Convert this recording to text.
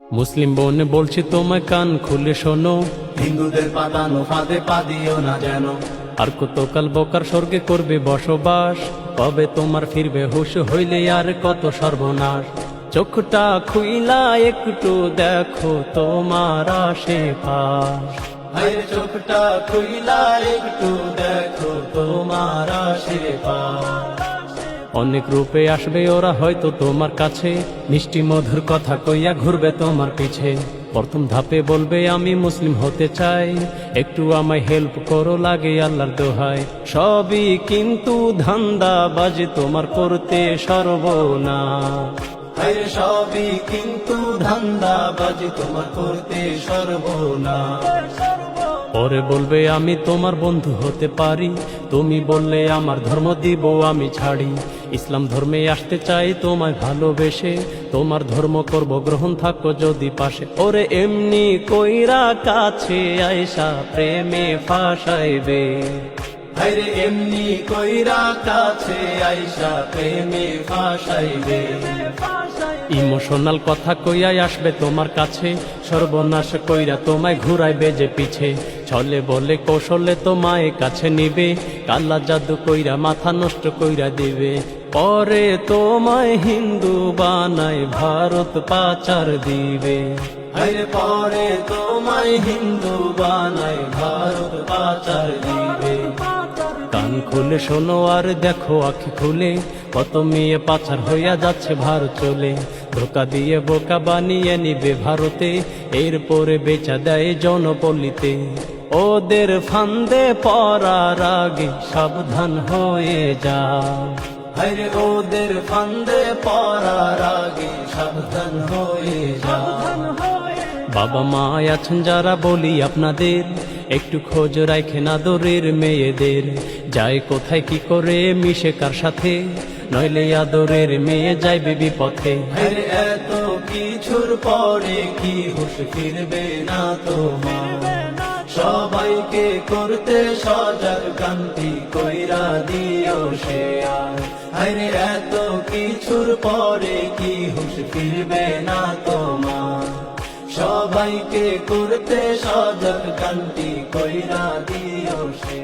মুসলিম বোন বলছি তোমায় কান খুলে শোনো, হিন্দুদের পাতানো ফাঁদে পা দিও না যেন। আর কতকাল বোকার স্বর্গে করবে বসবাস, কবে তোমার ফিরবে হুশ হইলে আর কত সর্বনাশ। চোখটা খুইলা একটু দেখো তোমার আশেপাশ, ভাইয়ের চোখটা খুইলা একটু দেখো তোমার আশেপাশ। অনেক রূপে আসবে ওরা হয়তো তোমার কাছে, মিষ্টি মধুর কথা কইয়া ঘুরবে তোমার পিছে। প্রথম ধাপে বলবে আমি মুসলিম হতে চাই, একটু আমায় হেল্প করো লাগে আল্লাহর দোহাই। সবই কিন্তু ধান্দাবাজি তোমার করতে সর্বনাশ, ভাইয়ের সবই কিন্তু ধান্দাবাজি তোমার করতে সর্বনাশ। পরে বলবে আমি তোমার বন্ধু হতে পারি, তুমি বললে আমার ধর্ম দিব আমি ছাড়ি। ইসলাম ধর্মে আসতে চাই তোমায় ভালোবেসে, তোমার ধর্ম করব গ্রহণ থাকো যদি পাশে। ওরে এমনি কইরা কাছে আয়সা প্রেমে ফাঁসাইবে, ভাইরে এমনি কইরা কাছে আইসা প্রেমে ফাঁসাইবে। ইমোশনাল কথা কইয়াই আসবে তোমার কাছে, সর্বনাশ কইরা তোমায় ঘুরাইবে যে পিছে। ছলে বলে কৌশলে তোমায় কাছে নিবে, কালা জাদু কইরা মাথা নষ্ট কইরা দিবে। পরে তোমায় হিন্দু বানায় ভারত পাচার দিবে, ভাইরে পরে তোমায় হিন্দু বানায় ভারত পাচার দিবে। কান খুলে শোনো আর দেখো আঁখি খুলে, কত মেয়ে পাচার হইয়া যাচ্ছে ভারত চলে। ধোকা দিয়ে বোকা বানিয়ে নিবে ভারতে, এরপরে বেচা দেয় জনপল্লীতে। ওদের ফান্দে পড়ার আগে সাবধান হয়ে যা, ভাইরে ওদের ফান্দে পড়ার আগে সাবধান হয়ে যা। বাবা মা আছেন যারা বলি আপনাদের, একটু খোঁজ রাখেন আদরের মেয়েদের। যায় কোথায় কি করে মিশে কার সাথে, নইলে আদরের মেয়ে যাইবে বিপথে। ভাইরে এত কিছুর পরে কি হুশ ফিরবে না তোমার, সবাইকে করতে সজাগ কান্তি কইরা দিও সে আর। ভাইরে এত কিছুর পরে কি হুশ ফিরবে না তোমার, সবাইকে করতে সজাগ কান্তি কইরা দিও সে।